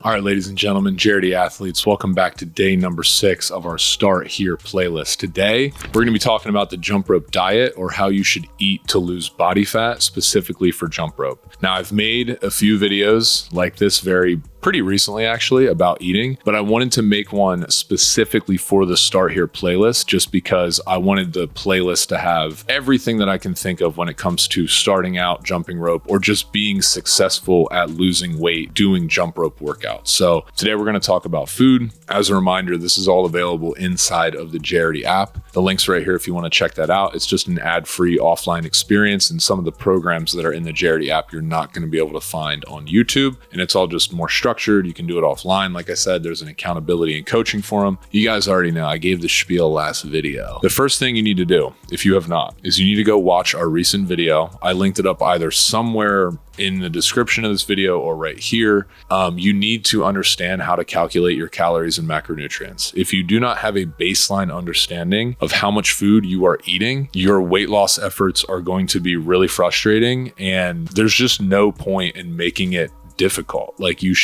All right, ladies and gentlemen, Jaredy athletes, welcome back to day number 6 of our Start Here playlist. Today, we're going to be talking about the jump rope diet, or how you should eat to lose body fat, specifically for jump rope. Now, I've made a few videos like this pretty recently actually about eating, but I wanted to make one specifically for the Start Here playlist just because I wanted the playlist to have everything that I can think of when it comes to starting out jumping rope or just being successful at losing weight doing jump rope workouts. So today we're going to talk about food. As a reminder, this is all available inside of the Jaredy app. The link's right here if you want to check that out. It's just an ad-free offline experience, and some of the programs that are in the Jaredy app you're not going to be able to find on YouTube, and it's all just more structured. You can do it offline. Like I said, there's an accountability and coaching forum. You guys already know I gave the spiel last video. The first thing you need to do, if you have not, is you need to go watch our recent video. I linked it up either somewhere in the description of this video or right here. You need to understand how to calculate your calories and macronutrients. If you do not have a baseline understanding of how much food you are eating, your weight loss efforts are going to be really frustrating, and there's just no point in making it difficult. Like you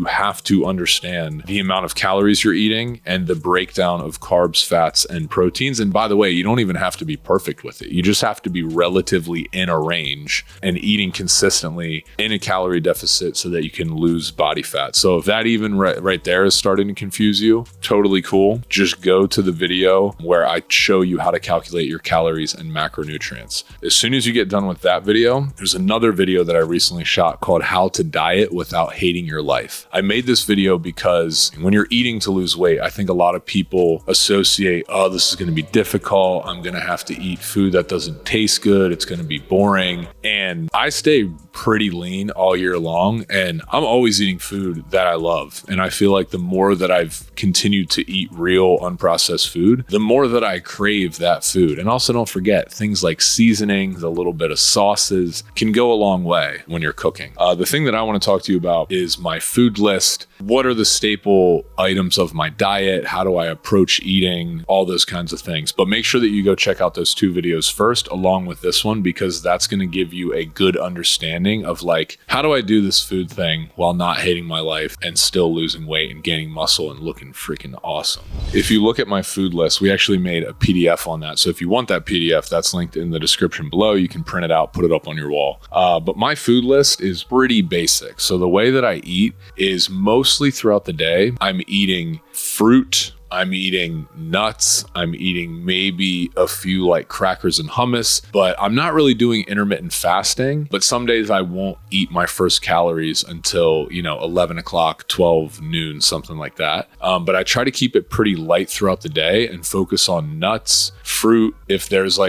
have to understand the amount of calories you're eating and the breakdown of carbs, fats, and proteins. And by the way, you don't even have to be perfect with it. You just have to be relatively in a range and eating consistently in a calorie deficit so that you can lose body fat. So if that even right there is starting to confuse you, totally cool. Just go to the video where I show you how to calculate your calories and macronutrients. As soon as you get done with that video, there's another video that I recently shot called How to Diet Without Hating Your Life. I made this video because when you're eating to lose weight, I think a lot of people associate, oh, this is going to be difficult. I'm going to have to eat food that doesn't taste good. It's going to be boring. And I stay pretty lean all year long, and I'm always eating food that I love. And I feel like the more that I've continued to eat real unprocessed food, the more that I crave that food. And also don't forget, things like seasonings, a little bit of sauces can go a long way when you're cooking. The thing that I want to talk to you about is my food list. What are the staple items of my diet? How do I approach eating? All those kinds of things. But make sure that you go check out those 2 videos first, along with this one, because that's going to give you a good understanding of like, how do I do this food thing while not hating my life and still losing weight and gaining muscle and looking freaking awesome. If you look at my food list, we actually made a PDF on that. So if you want that PDF, that's linked in the description below. You can print it out, put it up on your wall. But my food list is pretty basic. So the way that I eat is mostly throughout the day, I'm eating fruit, I'm eating nuts, I'm eating maybe a few like crackers and hummus, but I'm not really doing intermittent fasting. But some days I won't eat my first calories until, 11 o'clock, 12 noon, something like that. But I try to keep it pretty light throughout the day and focus on nuts, fruit. If there's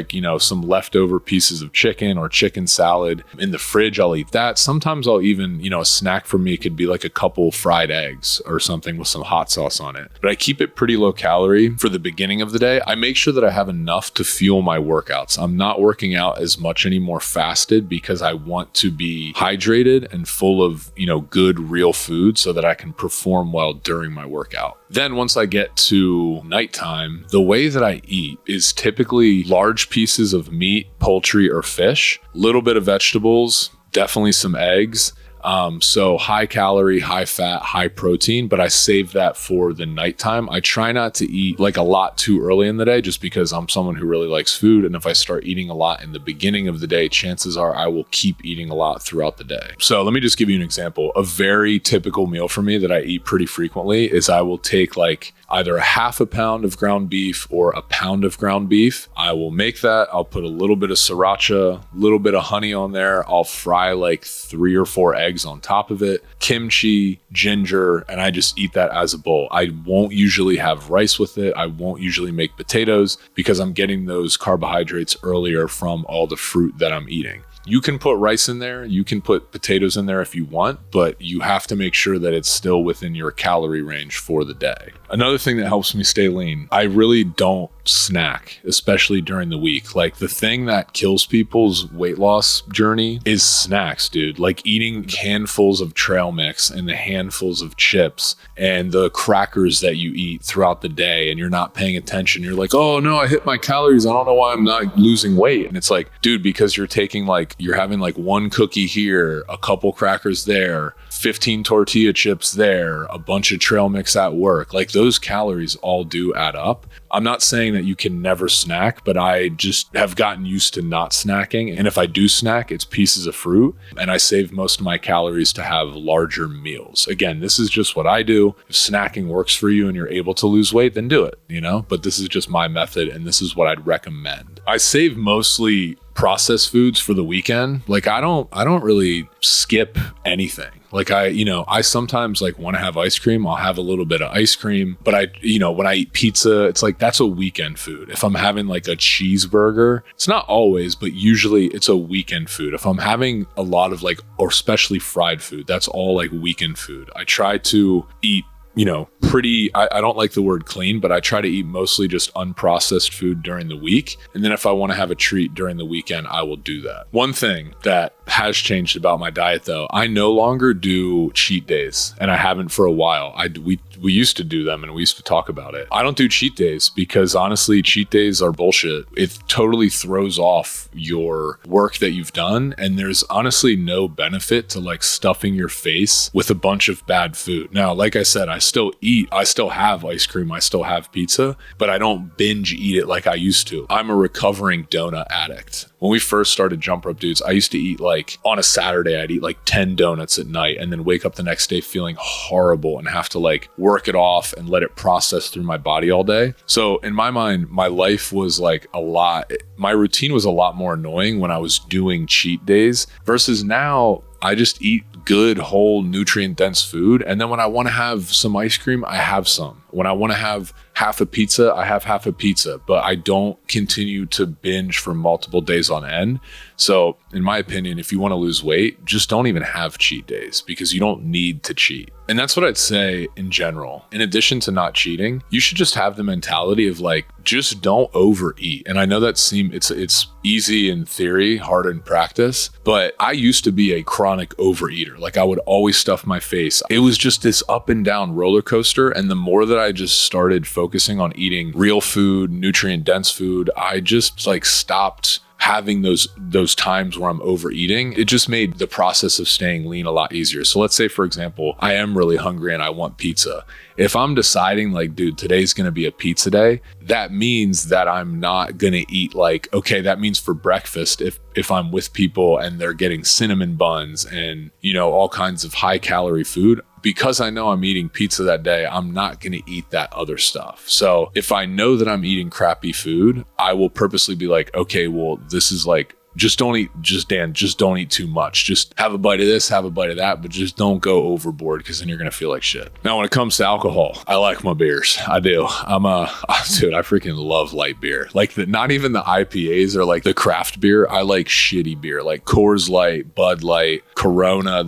some leftover pieces of chicken or chicken salad in the fridge, I'll eat that. Sometimes I'll even, a snack for me could be like a couple fried eggs or something with some hot sauce on it. But I keep it pretty low calorie for the beginning of the day. I make sure that I have enough to fuel my workouts. I'm not working out as much anymore fasted because I want to be hydrated and full of, good real food so that I can perform well during my workout. Then once I get to nighttime, the way that I eat is typically large pieces of meat, poultry, or fish, little bit of vegetables, definitely some eggs. So high calorie, high fat, high protein, but I save that for the nighttime. I try not to eat like a lot too early in the day just because I'm someone who really likes food. And if I start eating a lot in the beginning of the day, chances are I will keep eating a lot throughout the day. So let me just give you an example. A very typical meal for me that I eat pretty frequently is I will take like either a half a pound of ground beef or a pound of ground beef. I will make that. I'll put a little bit of sriracha, a little bit of honey on there. I'll fry like 3 or 4 eggs on top of it, kimchi, ginger, and I just eat that as a bowl. I won't usually have rice with it. I won't usually make potatoes because I'm getting those carbohydrates earlier from all the fruit that I'm eating. You can put rice in there, you can put potatoes in there if you want, but you have to make sure that it's still within your calorie range for the day. Another thing that helps me stay lean, I really don't snack, especially during the week. Like the thing that kills people's weight loss journey is snacks, dude. Like eating handfuls of trail mix and the handfuls of chips and the crackers that you eat throughout the day and you're not paying attention. You're like, oh no, I hit my calories. I don't know why I'm not losing weight. And it's like, dude, because you're taking like like you're having like one cookie here, a couple crackers there, 15 tortilla chips there, a bunch of trail mix at work. Like those calories all do add up. I'm not saying that you can never snack, but I just have gotten used to not snacking. And if I do snack, it's pieces of fruit, and I save most of my calories to have larger meals. Again, this is just what I do. If snacking works for you and you're able to lose weight, then do it, but this is just my method, and this is what I'd recommend. I save mostly processed foods for the weekend. Like I don't really skip anything. Like I sometimes like want to have ice cream. I'll have a little bit of ice cream, but when I eat pizza, it's like, that's a weekend food. If I'm having like a cheeseburger, it's not always, but usually it's a weekend food. If I'm having a lot of like, or especially fried food, that's all like weekend food. I try to eat I don't like the word clean, but I try to eat mostly just unprocessed food during the week. And then if I want to have a treat during the weekend, I will do that. One thing that has changed about my diet though, I no longer do cheat days, and I haven't for a while. We used to do them and we used to talk about it. I don't do cheat days because honestly, cheat days are bullshit. It totally throws off your work that you've done. And there's honestly no benefit to like stuffing your face with a bunch of bad food. Now, like I said, I still have ice cream, I still have pizza, but I don't binge eat it like I used to. I'm a recovering donut addict. When we first started Jump Rope Dudes, I used to eat like on a Saturday, I'd eat like 10 donuts at night and then wake up the next day feeling horrible and have to like work it off and let it process through my body all day. So in my mind, my life was like my routine was a lot more annoying when I was doing cheat days versus now I just eat good, whole, nutrient-dense food. And then when I want to have some ice cream, I have some. When I want to have half a pizza, I have half a pizza, but I don't continue to binge for multiple days on end. So in my opinion, if you want to lose weight, just don't even have cheat days because you don't need to cheat. And that's what I'd say in general. In addition to not cheating, you should just have the mentality of like, just don't overeat. And I know that it's easy in theory, hard in practice, but I used to be a chronic overeater. Like I would always stuff my face. It was just this up and down roller coaster. And the more that I just started focusing on eating real food, nutrient dense food, I just like stopped having those times where I'm overeating. It just made the process of staying lean a lot easier. So let's say, for example, I am really hungry and I want pizza. If I'm deciding like, dude, today's going to be a pizza day, that means that I'm not going to eat like, okay, that means for breakfast, if I'm with people and they're getting cinnamon buns and, all kinds of high calorie food, because I know I'm eating pizza that day, I'm not going to eat that other stuff. So if I know that I'm eating crappy food, I will purposely be like, okay, well, this is like, just don't eat too much. Just have a bite of this, have a bite of that, but just don't go overboard because then you're going to feel like shit. Now, when it comes to alcohol, I like my beers. I do. Dude, I freaking love light beer. Like not even the IPAs or like the craft beer. I like shitty beer, like Coors Light, Bud Light, Corona.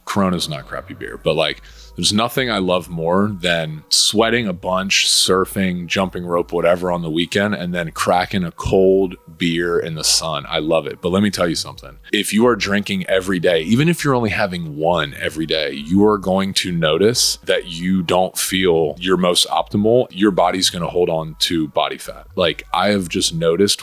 Corona's not crappy beer, but like, there's nothing I love more than sweating a bunch, surfing, jumping rope, whatever on the weekend, and then cracking a cold beer in the sun. I love it. But let me tell you something. If you are drinking every day, even if you're only having one every day, you are going to notice that you don't feel your most optimal. Your body's going to hold on to body fat. Like I have just noticed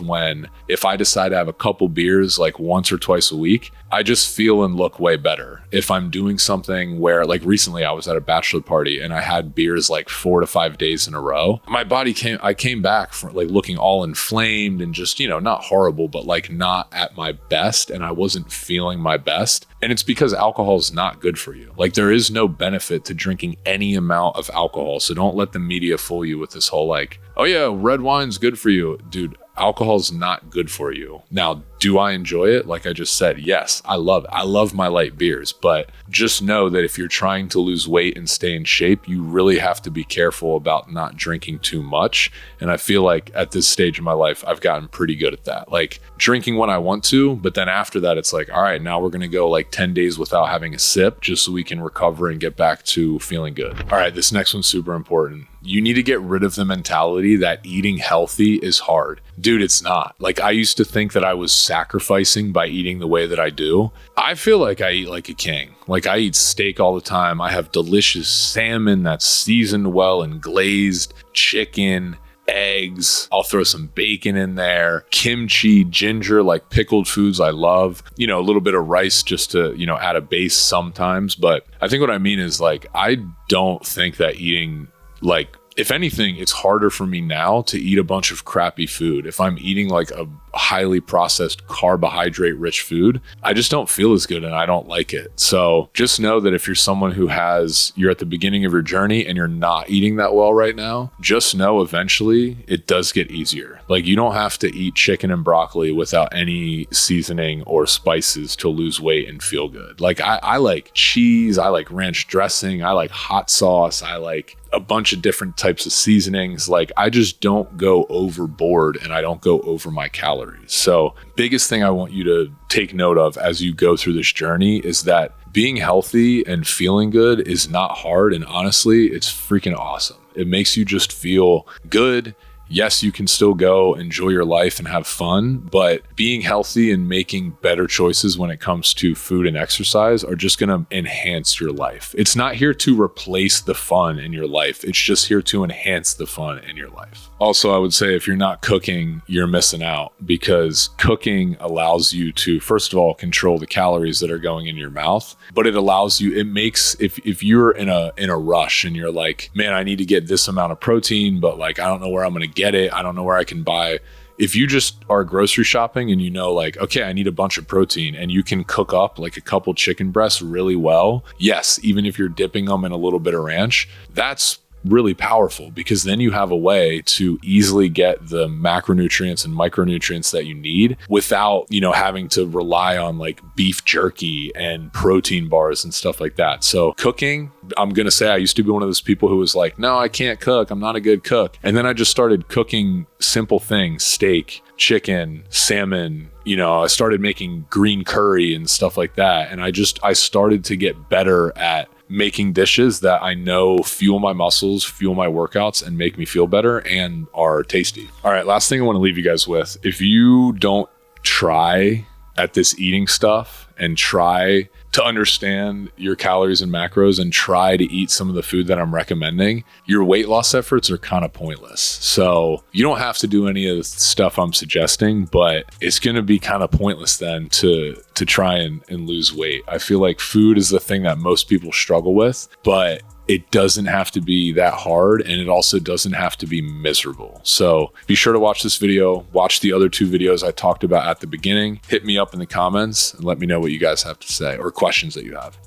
if I decide to have a couple beers like once or twice a week, I just feel and look way better. If I'm doing something where like recently I was at a bachelor party and I had beers like 4 to 5 days in a row, I came back from like looking all inflamed and just, not horrible, but like not at my best. And I wasn't feeling my best. And it's because alcohol is not good for you. Like there is no benefit to drinking any amount of alcohol. So don't let the media fool you with this whole like, oh yeah, red wine's good for you. Dude, alcohol's not good for you. Now, do I enjoy it? Like I just said, yes, I love it. I love my light beers, but just know that if you're trying to lose weight and stay in shape, you really have to be careful about not drinking too much. And I feel like at this stage of my life, I've gotten pretty good at that. Like drinking when I want to, but then after that, it's like, all right, now we're going to go like 10 days without having a sip just so we can recover and get back to feeling good. All right, this next one's super important. You need to get rid of the mentality that eating healthy is hard. Dude, it's not. Like I used to think that I was sacrificing by eating the way that I do. I feel like I eat like a king. Like I eat steak all the time. I have delicious salmon that's seasoned well and glazed, chicken, eggs. I'll throw some bacon in there, kimchi, ginger, like pickled foods I love, you know, a little bit of rice just to, you know, add a base sometimes. But I think what I mean is like, I don't think that eating, like, if anything, it's harder for me now to eat a bunch of crappy food. If I'm eating like a highly processed carbohydrate rich food, I just don't feel as good and I don't like it. So just know that if you're someone who you're at the beginning of your journey and you're not eating that well right now, just know eventually it does get easier. Like, you don't have to eat chicken and broccoli without any seasoning or spices to lose weight and feel good. Like I like cheese, I like ranch dressing, I like hot sauce, I like a bunch of different types of seasonings. Like, I just don't go overboard and I don't go over my calories. So biggest thing I want you to take note of as you go through this journey is that being healthy and feeling good is not hard. And honestly, it's freaking awesome. It makes you just feel good. Yes, you can still go enjoy your life and have fun, but being healthy and making better choices when it comes to food and exercise are just going to enhance your life. It's not here to replace the fun in your life. It's just here to enhance the fun in your life. Also, I would say if you're not cooking, you're missing out, because cooking allows you to, first of all, control the calories that are going in your mouth, but it allows you, it makes, if you're in a rush and you're like, man, I need to get this amount of protein, but like, I don't know where I'm going to get it. I don't know where I can buy. If you just are grocery shopping and you know, like, okay, I need a bunch of protein, and you can cook up like a couple chicken breasts really well. Yes, even if you're dipping them in a little bit of ranch, that's really powerful, because then you have a way to easily get the macronutrients and micronutrients that you need without, you know, having to rely on like beef jerky and protein bars and stuff like that. So cooking, I'm going to say I used to be one of those people who was like, no, I can't cook. I'm not a good cook. And then I just started cooking simple things, steak, chicken, salmon, you know, I started making green curry and stuff like that. And I started to get better at making dishes that I know fuel my muscles, fuel my workouts, and make me feel better and are tasty. All right, last thing I want to leave you guys with, if you don't try at this eating stuff and try to understand your calories and macros and try to eat some of the food that I'm recommending, your weight loss efforts are kind of pointless. So you don't have to do any of the stuff I'm suggesting, but it's going to be kind of pointless then to try and lose weight. I feel like food is the thing that most people struggle with, but it doesn't have to be that hard, and it also doesn't have to be miserable. So be sure to watch this video, watch the other 2 videos I talked about at the beginning, hit me up in the comments and let me know what you guys have to say or questions that you have.